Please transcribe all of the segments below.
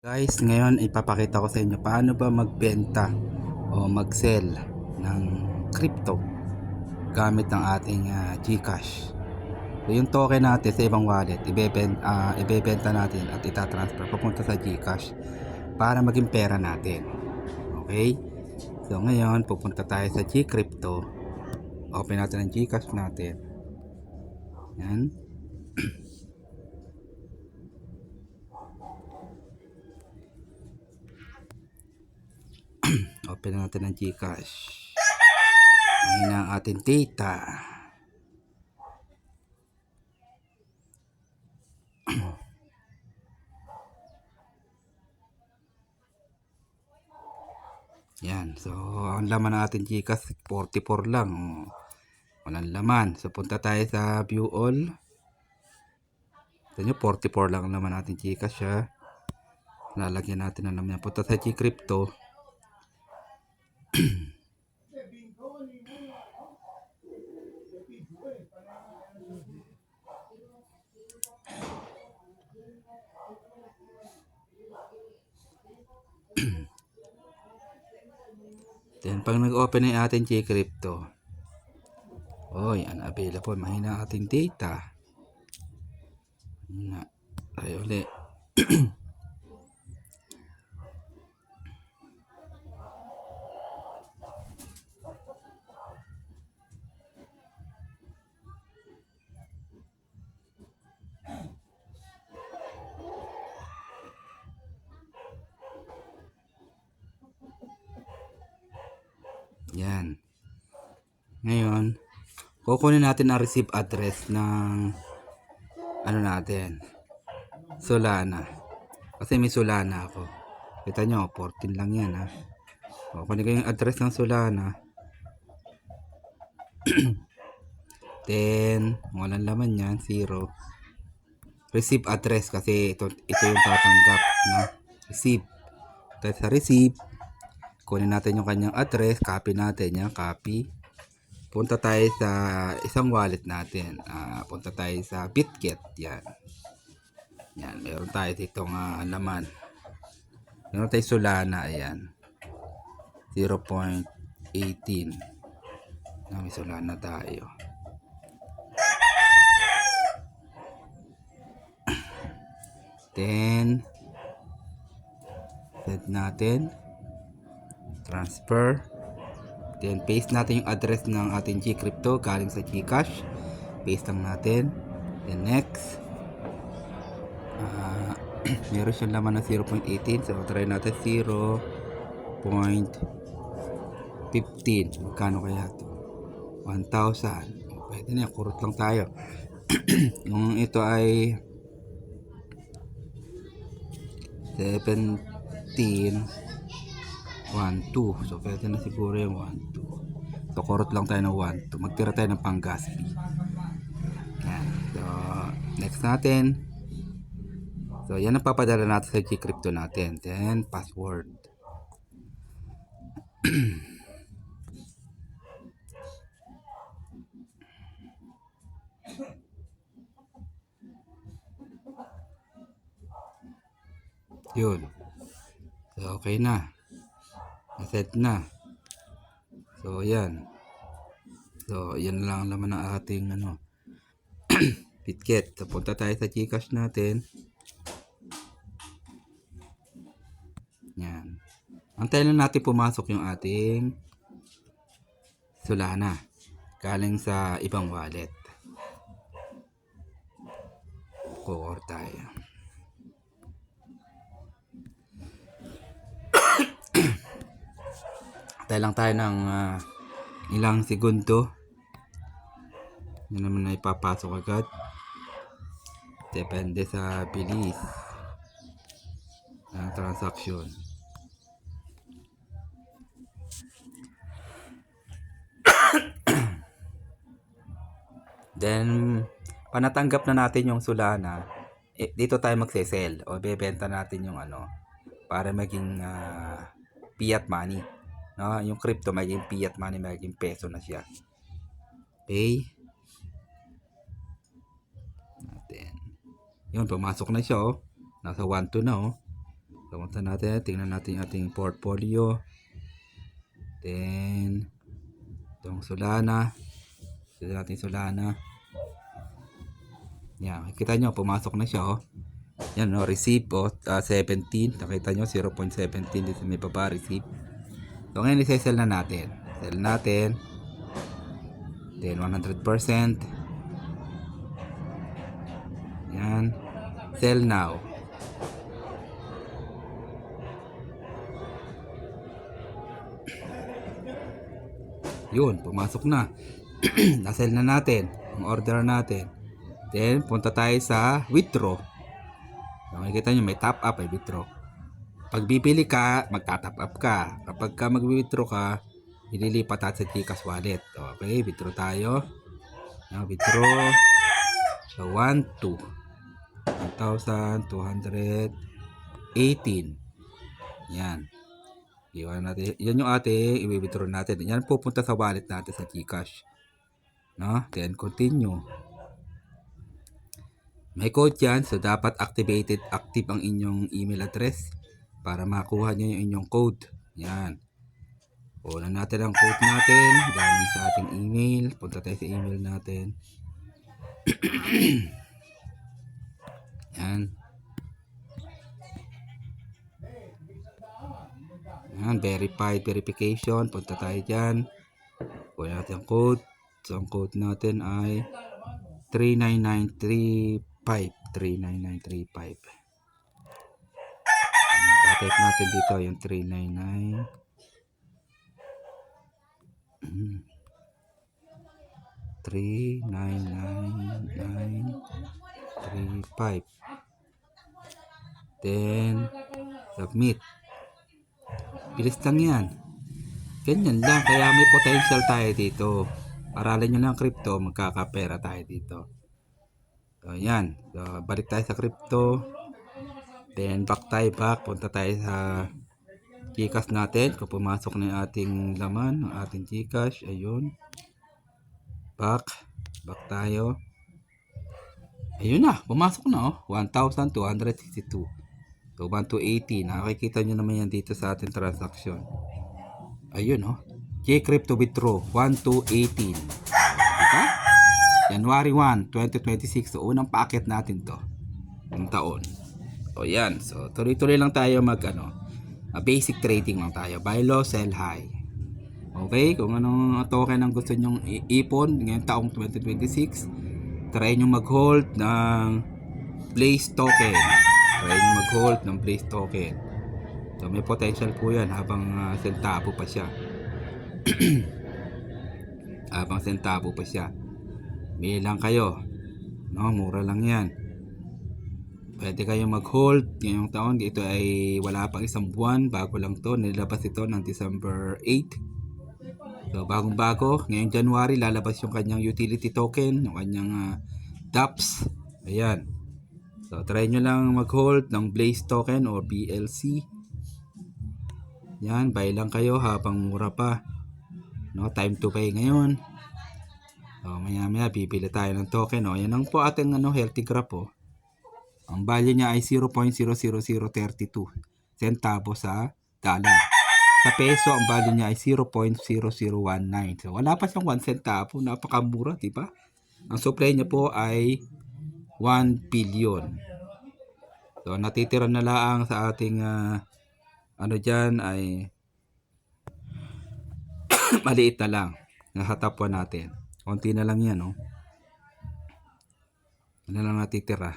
Guys, ngayon ipapakita ko sa inyo paano ba magbenta o mag-sell ng crypto gamit ng ating GCash. So yung token natin sa ibang wallet, ibebenta natin at itatransfer papunta sa GCash para maging pera natin. Okay? So ngayon, pupunta tayo sa GCrypto. Open natin ang GCash natin. Yan. Open natin ang GCash. Ngayon ang ating data. Yan. So, ang laman ng ating GCash 44 lang. Oh. Walang laman. So, punta tayo sa view all. Ito nyo, 44 lang ang laman natin GCash ha. Lalagyan natin ng laman. Punta sa GCrypto. Then, pag nag-open na yung ating GCrypto. Oh, yan. Available. Mahina ang ating data. Mahina. Tayo ulit. Yan. Ngayon, kukunin natin ang receive address ng ano natin, Solana. Kasi may Solana ako. Kita nyo, 14 lang yan ha. Kukunin ko yung address ng Solana. Then, walang laman yan, 0. Receive address kasi ito yung tatanggap na receive. Tayo sa receive. Kunin natin yung kanyang address, copy natin yan, copy. Punta tayo sa isang wallet natin. Punta tayo sa Bitget. Yan. Yan, meron tayo ditong laman. Meron tayo Solana, ayan. 0.18. May Solana tayo. Then, set natin. Transfer. Then, paste natin yung address ng ating GCrypto galing sa GCash. Paste lang natin. Then, next. Meron siyang laman na 0.18. So, try natin 0.15. Magkano kaya ito? 1,000. Pwede na, kurot lang tayo. Yung ito ay 17 1,2. So, pwede na siguro yung 1,2. So, kurot lang tayo ng 1,2. Magtira tayo ng pang-gas fee. Yan. So, next natin. So, yan ang papadala natin sa GCrypto natin. Then, password. Yun. So, okay na. Set na. So, yan. So, yan lang ang laman ng ating Bitget. So, punta tayo sa GCash natin. Yan. Antayin lang natin pumasok yung ating Solana galing sa ibang wallet. Core tayo. Antayin lang tayo ng ilang segundo. Yan naman na ipapasok agad. Depende sa bilis ng transaction. Then, panatanggap na natin yung Solana, dito tayo magse-sell o bebenta natin yung para maging fiat money. No? Yung crypto maging fiat money, maging peso na siya. Okay? Natin. Yun, pumasok na siya oh. Nasa 1,2 na oh. Pumunta natin, tingnan natin yung ating portfolio. Then, itong Solana. Tignan natin Solana. Yan, kita nyo, pumasok na siya, oh. Yan, no, receive, 17. Nakita nyo, 0.17 dito may baba, receive. So, ngayon, isa-sell na natin. Sell natin. Then, 100%. Yan. Sell now. Yun, pumasok na. Nasell na natin. Ang order natin. Then, punta tayo sa withdraw. So, makikita nyo, may top up, ay withdraw. Pag bibili ka, magta-top up ka. Kapag ka mag-withdraw ka, ililipat natin sa Gcash wallet. Okay, withdraw tayo. Now, withdraw. So, 1,218. Yan. Iwan natin. Yan yung ating i-withdraw natin. Yan pupunta sa wallet natin sa Gcash. No? Then, continue. May code yan. So, dapat active ang inyong email address para makuha nyo yung inyong code. Yan. Kunan natin ang code natin. Galing sa ating email. Punta tayo sa email natin. Yan. Yan. Verification. Punta tayo dyan. Kunan natin ang code. So, ang code natin ay 39935. 39935. Type natin dito yung 399 39935. Then submit. Bilis lang yan. Ganyan lang, kaya may potential tayo dito. Aralin nyo lang crypto, magkakapera tayo dito. So yan, so, balik tayo sa crypto. Then back, punta tayo sa Gcash natin. Kung pumasok na yung ating laman ng ating Gcash, ayun. Back tayo. Ayun na, pumasok na, oh. 1,262. So 1,280. Nakikita nyo naman yan dito sa ating transaction. Ayun, oh. Gcrypto withdraw 1,218. Diba? January 1, 2026. So unang packet natin to ng taon. O yan. So tuloy-tuloy lang tayo basic trading lang tayo. Buy low, sell high. Okay? Kung anong token ang gusto nyong ipon ngayong taong 2026, try nyo mag-hold ng Blaze token. So may potential po yan habang sentabo pa siya. Bili lang kayo. No, mura lang yan. Pwede kayo mag-hold ngayong taon. Ito ay wala pang isang buwan. Bago lang to. Nilabas ito ng December 8. So, bagong-bago. Ngayong January, lalabas yung kanyang utility token. Yung kanyang DApps. Ayan. So, try nyo lang mag-hold ng Blaze token or BLC. Yan. Buy lang kayo habang mura pa. No, time to pay ngayon. So, maya-maya, bibili tayo ng token. O, yan ang po ating healthy graph. Ang value niya ay 0.00032 centavos sa dollar. Sa peso, ang value niya ay 0.0019. So, wala pa siyang 1 centavo. Napakamura, di ba? Ang supply niya po ay 1 billion. So, natitira na lang sa ating dyan ay maliit na lang. Nasa top 1 natin. Konti na lang yan, no? Ano lang natitira?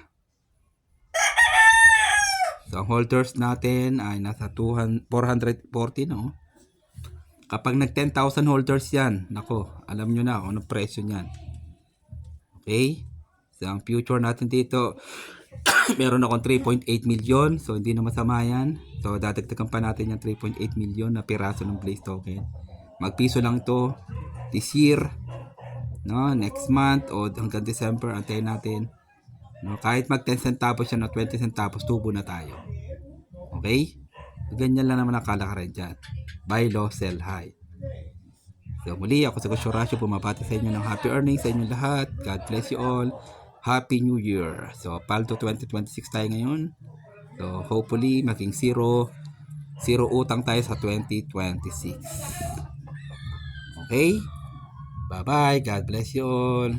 So, ang holders natin ay nasa 440, no? Kapag nag 10,000 holders yan, nako, alam nyo na kung anong presyo niyan. Okay? So, ang future natin dito, meron akong 3.8 million. So, hindi na masama yan. So, dadagdagan pa natin yung 3.8 million na piraso ng Blaze token. Magpiso lang to this year, no? Next month o hanggang December, antayin natin. No, kahit mag 10 centavos siya, 20 centavos, tubo na tayo. Okay? Ganyan lang naman ang kalakaran dyan. Buy low, sell high. So muli, ako sa Coach Horacio, pumapati sa inyo ng happy earnings sa inyo lahat. God bless you all. Happy New Year. So, Paldo 2026 tayo ngayon. So, hopefully, maging zero utang tayo sa 2026. Okay? Bye-bye. God bless you all.